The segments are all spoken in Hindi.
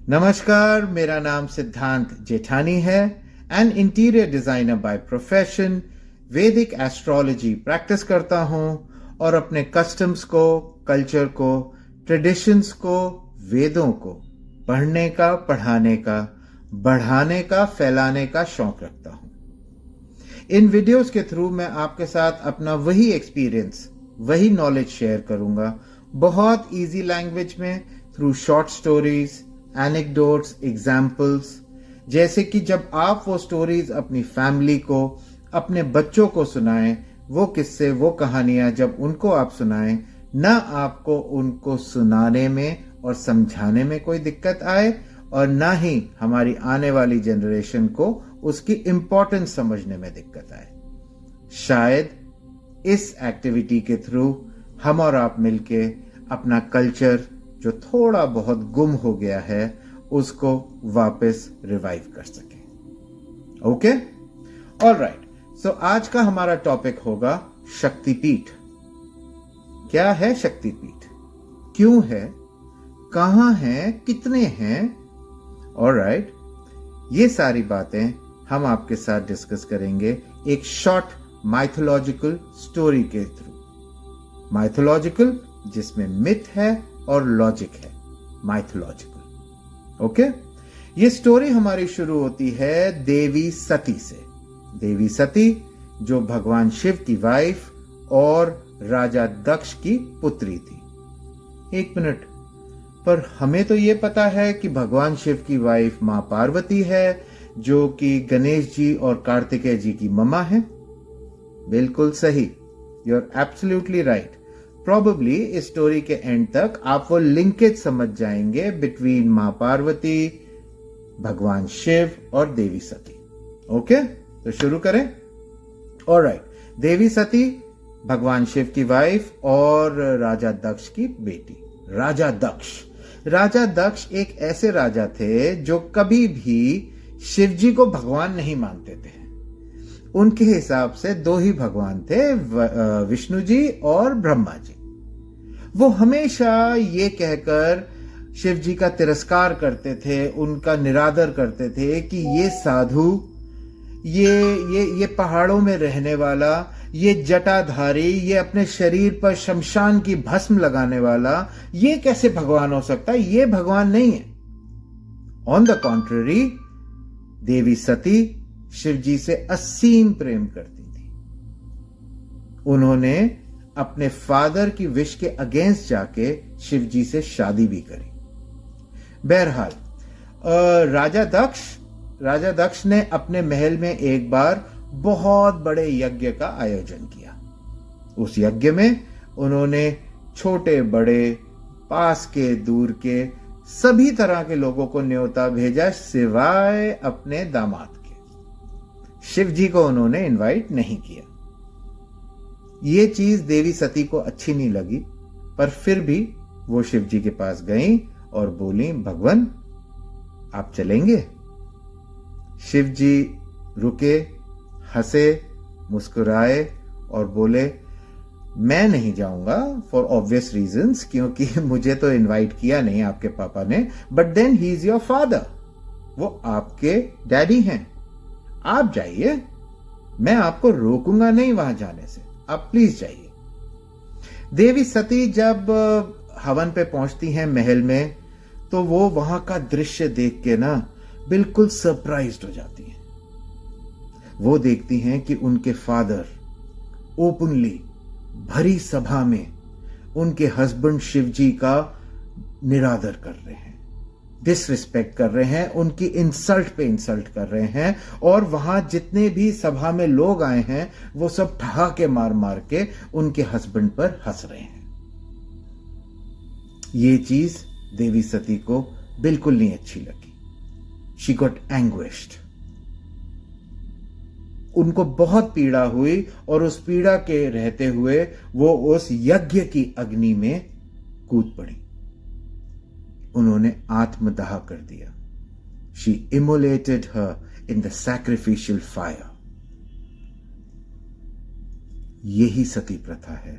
नमस्कार, मेरा नाम सिद्धांत जेठानी है and interior designer by profession. वैदिक एस्ट्रोलॉजी प्रैक्टिस करता हूं और अपने कस्टम्स को, कल्चर को, ट्रेडिशंस को, वेदों को पढ़ने का, पढ़ाने का, बढ़ाने का, फैलाने का शौक रखता हूं। इन वीडियोस के थ्रू मैं आपके साथ अपना वही एक्सपीरियंस, वही नॉलेज शेयर करूंगा, बहुत इजी लैंग्वेज में, through short stories, anecdotes, examples. जैसे कि जब आप वो स्टोरीज अपनी फैमिली को, अपने बच्चों को सुनाएं, वो किस्से, वो कहानियां जब उनको आप सुनाएं, ना आपको उनको सुनाने में और समझाने में कोई दिक्कत आए और ना ही हमारी आने वाली जनरेशन को उसकी इंपॉर्टेंस समझने में दिक्कत आए। शायद इस एक्टिविटी के थ्रू हम और आप मिलके अपना कल्चर जो थोड़ा बहुत गुम हो गया है उसको वापस रिवाइव कर सके। Okay, alright. सो आज का हमारा टॉपिक होगा शक्तिपीठ। क्या है शक्तिपीठ, क्यों है, कहां है, कितने हैं? ऑलराइट, ये सारी बातें हम आपके साथ डिस्कस करेंगे एक शॉर्ट माइथोलॉजिकल स्टोरी के थ्रू। माइथोलॉजिकल जिसमें मिथ है और लॉजिक है, माइथोलॉजिकल। ओके, ये स्टोरी हमारी शुरू होती है देवी सती से। देवी सती जो भगवान शिव की वाइफ और राजा दक्ष की पुत्री थी। एक मिनट, पर हमें तो यह पता है कि भगवान शिव की वाइफ मां पार्वती है जो कि गणेश जी और कार्तिकेय जी की ममा है। बिल्कुल सही, you are absolutely right. Probably इस स्टोरी के एंड तक आप वो लिंकेज समझ जाएंगे बिटवीन मां पार्वती, भगवान शिव और देवी सती। ओके, तो शुरू करें। ऑलराइट, देवी सती भगवान शिव की वाइफ और राजा दक्ष की बेटी। राजा दक्ष एक ऐसे राजा थे जो कभी भी शिव जी को भगवान नहीं मानते थे। उनके हिसाब से दो ही भगवान थे, विष्णु जी और ब्रह्मा जी। वो हमेशा ये कहकर शिव जी का तिरस्कार करते थे, उनका निरादर करते थे कि ये साधु, ये पहाड़ों में रहने वाला, ये जटाधारी, ये अपने शरीर पर शमशान की भस्म लगाने वाला, ये कैसे भगवान हो सकता है? ये भगवान नहीं है। ऑन द कॉन्ट्ररी, देवी सती शिव जी से असीम प्रेम करती थी। उन्होंने अपने फादर की विश के अगेंस्ट जाके शिव जी से शादी भी करी। बहरहाल, राजा दक्ष ने अपने महल में एक बार बहुत बड़े यज्ञ का आयोजन किया। उस यज्ञ में उन्होंने छोटे बड़े, पास के, दूर के सभी तरह के लोगों को न्योता भेजा, सिवाय अपने दामाद के। शिव जी को उन्होंने इनवाइट नहीं किया। ये चीज देवी सती को अच्छी नहीं लगी, पर फिर भी वो शिव जी के पास गई और बोली, भगवान आप चलेंगे? शिव जी रुके, हंसे, मुस्कुराए और बोले, मैं नहीं जाऊंगा फॉर ऑब्वियस रीजंस, क्योंकि मुझे तो इनवाइट किया नहीं आपके पापा ने, but then he is your father, वो आपके डैडी हैं, आप जाइए, मैं आपको रोकूंगा नहीं वहां जाने से, आप प्लीज जाइए। देवी सती जब हवन पे पहुंचती हैं महल में, तो वो वहां का दृश्य देख के ना बिल्कुल सरप्राइज्ड हो जाती हैं। वो देखती हैं कि उनके फादर ओपनली भरी सभा में उनके हस्बैंड शिव जी का निरादर कर रहे हैं, डिसरिस्पेक्ट कर रहे हैं, उनकी इंसल्ट पे इंसल्ट कर रहे हैं, और वहां जितने भी सभा में लोग आए हैं वो सब ठहाके मार मार के उनके हस्बैंड पर हंस रहे हैं। ये चीज देवी सती को बिल्कुल नहीं अच्छी लगी। She got anguished. उनको बहुत पीड़ा हुई और उस पीड़ा के रहते हुए वो उस यज्ञ की अग्नि में कूद पड़ी। उन्होंने आत्मदाह कर दिया। She immolated her in the sacrificial fire. यही सती प्रथा है।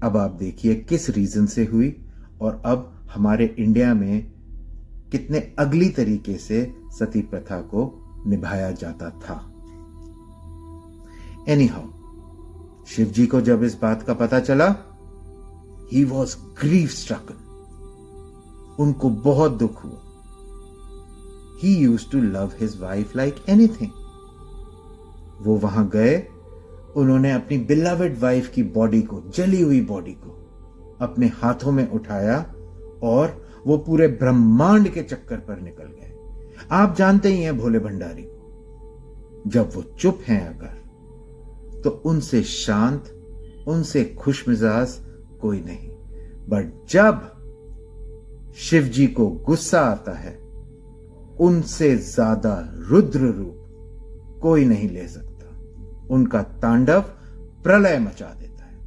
अब आप देखिए किस रीजन से हुई, और अब हमारे इंडिया में कितने अगली तरीके से सती प्रथा को निभाया जाता था। एनीहाउ, शिव जी को जब इस बात का पता चला, ही वॉज ग्रीफ स्ट्रकन। उनको बहुत दुख हुआ। He used to love his wife like anything. वो वहां गए, उन्होंने अपनी बिलवेड वाइफ की बॉडी को, जली हुई बॉडी को अपने हाथों में उठाया और वो पूरे ब्रह्मांड के चक्कर पर निकल गए। आप जानते ही हैं भोले भंडारी को, जब वो चुप हैं अगर, तो उनसे शांत, उनसे खुशमिजाज कोई नहीं। बट जब शिव जी को गुस्सा आता है, उनसे ज्यादा रुद्र रूप कोई नहीं ले सकता। उनका तांडव प्रलय मचा देता है।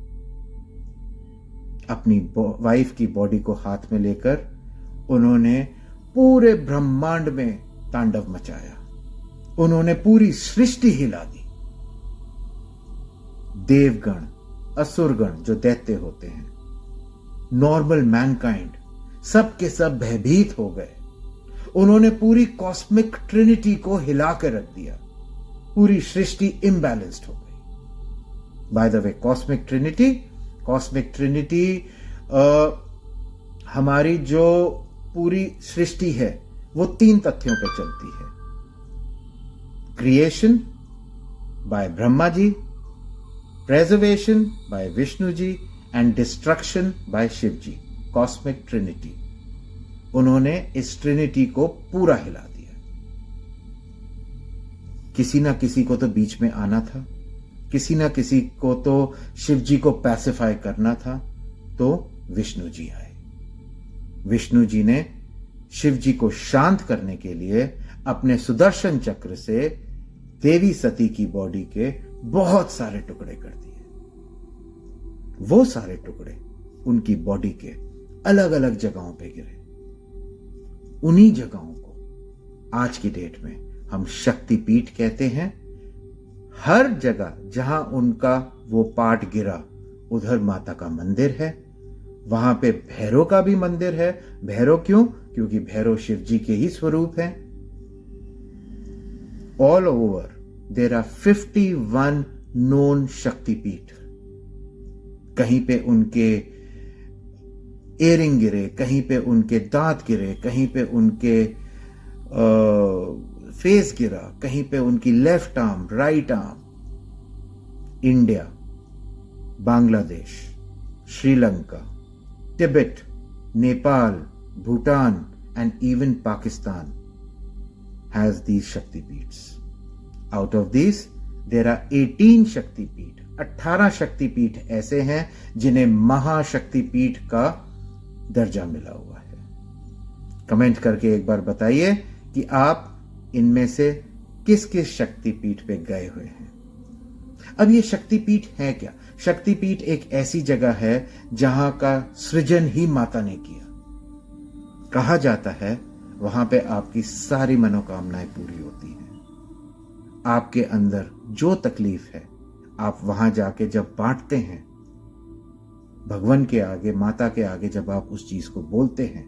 अपनी वाइफ की बॉडी को हाथ में लेकर उन्होंने पूरे ब्रह्मांड में तांडव मचाया। उन्होंने पूरी सृष्टि हिला दी। देवगण, असुरगण जो दैत्य होते हैं, नॉर्मल मैनकाइंड, सब के सब भयभीत हो गए। उन्होंने पूरी कॉस्मिक ट्रिनिटी को हिला कर रख दिया। पूरी सृष्टि इम्बैलेंस्ड हो गई। By the way, cosmic Trinity हमारी जो पूरी सृष्टि है वो 3 तथ्यों पर चलती है। Creation by Brahma ji, preservation by Vishnu ji and destruction by Shiva ji. Cosmic trinity, उन्होंने इस ट्रिनिटी को पूरा हिला दिया। किसी ना किसी को तो बीच में आना था, किसी ना किसी को तो शिव जी को पैसिफाई करना था, तो विष्णु जी आए। विष्णु जी ने शिव जी को शांत करने के लिए अपने सुदर्शन चक्र से देवी सती की बॉडी के बहुत सारे टुकड़े कर दिए। वो सारे टुकड़े उनकी बॉडी के अलग अलग जगहों पे गिरे। उन्हीं जगहों को आज की डेट में हम शक्तिपीठ कहते हैं। हर जगह जहां उनका वो पार्ट गिरा, उधर माता का मंदिर है। वहां पे भैरव का भी मंदिर है। भैरव क्यों? क्योंकि भैरव शिव जी के ही स्वरूप हैं। All over there are 51 known Shaktipeeth. कहीं पे उनके एयरिंग गिरे, कहीं पे उनके दांत गिरे, कहीं पे उनके फेस गिरा, कहीं पे उनकी left arm, right arm. India, Bangladesh, Sri Lanka, Tibet, Nepal, Bhutan and even Pakistan has these Shaktipeeths. Out of these, there are 18 Shaktipeeth. 18 शक्तिपीठ ऐसे हैं जिन्हें महाशक्तिपीठ का दर्जा मिला हुआ है। कमेंट करके एक बार बताइए कि आप इनमें से किस किस शक्तिपीठ पे गए हुए हैं। अब ये शक्तिपीठ है क्या? शक्तिपीठ एक ऐसी जगह है जहां का सृजन ही माता ने किया। कहा जाता है वहां पे आपकी सारी मनोकामनाएं पूरी होती हैं। आपके अंदर जो तकलीफ है, आप वहां जाके जब बांटते हैं, भगवान के आगे, माता के आगे जब आप उस चीज को बोलते हैं,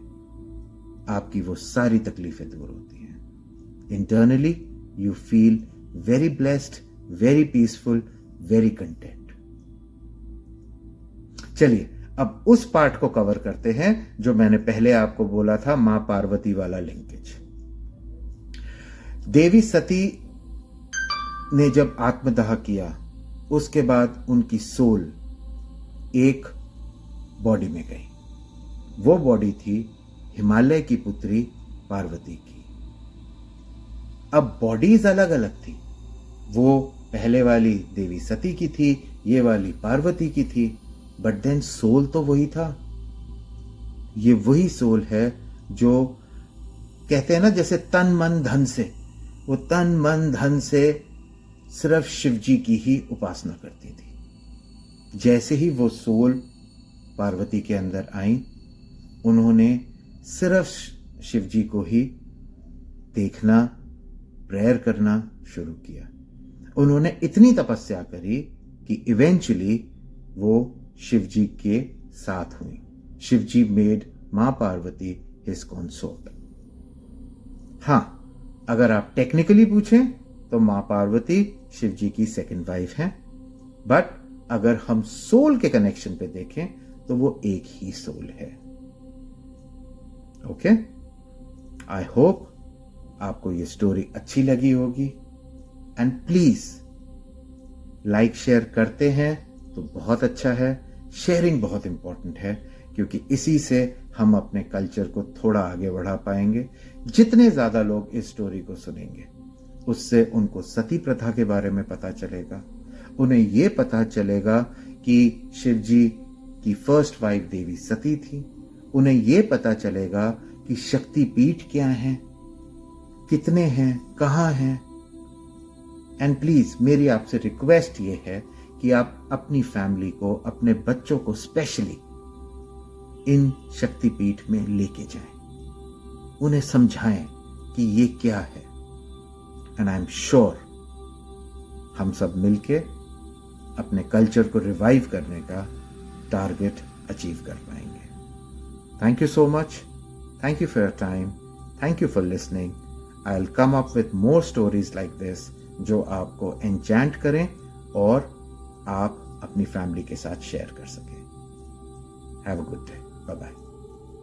आपकी वो सारी तकलीफें दूर होती हैं। Internally you feel very blessed, very peaceful, very content. चलिए अब उस पार्ट को कवर करते हैं जो मैंने पहले आपको बोला था, मां पार्वती वाला लिंकेज। देवी सती ने जब आत्मदाह किया, उसके बाद उनकी सोल एक बॉडी में गई। वो बॉडी थी हिमालय की पुत्री पार्वती की। अब बॉडीज अलग अलग थी। वो पहले वाली देवी सती की थी, ये वाली पार्वती की थी, बट देन सोल तो वही था। ये वही सोल है जो कहते हैं ना, जैसे तन मन धन से, वो तन मन धन से सिर्फ शिव जी की ही उपासना करती थी। जैसे ही वो सोल पार्वती के अंदर आई, उन्होंने सिर्फ शिव जी को ही देखना, प्रेयर करना शुरू किया। उन्होंने इतनी तपस्या करी कि इवेंचुअली वो शिव जी के साथ हुई। शिव जी मेड मां पार्वती हिज कंसोर्ट। हाँ, अगर आप टेक्निकली पूछें तो मां पार्वती शिव जी की सेकंड वाइफ हैं, बट अगर हम सोल के कनेक्शन पे देखें तो वो एक ही सोल है। ओके, आई होप आपको ये स्टोरी अच्छी लगी होगी, एंड प्लीज लाइक शेयर करते हैं तो बहुत अच्छा है। शेयरिंग बहुत इंपॉर्टेंट है, क्योंकि इसी से हम अपने कल्चर को थोड़ा आगे बढ़ा पाएंगे। जितने ज्यादा लोग इस स्टोरी को सुनेंगे, उससे उनको सती प्रथा के बारे में पता चलेगा, उन्हें यह पता चलेगा कि शिव जी की फर्स्ट वाइफ देवी सती थी, उन्हें यह पता चलेगा कि शक्तिपीठ क्या है, कितने हैं, कहां हैं। एंड प्लीज मेरी आपसे रिक्वेस्ट ये है कि आप अपनी फैमिली को, अपने बच्चों को स्पेशली इन शक्तिपीठ में लेके जाएं, उन्हें समझाएं कि ये क्या है। एंड आई एम श्योर हम सब मिलके अपने कल्चर को रिवाइव करने का टारगेट अचीव कर पाएंगे। Thank you so much, thank you for your time, thank you for listening. I will come up with more stories like this जो आपको एन्चैंट करें और आप अपनी फैमिली के साथ शेयर कर सकें। Have a good day, bye bye.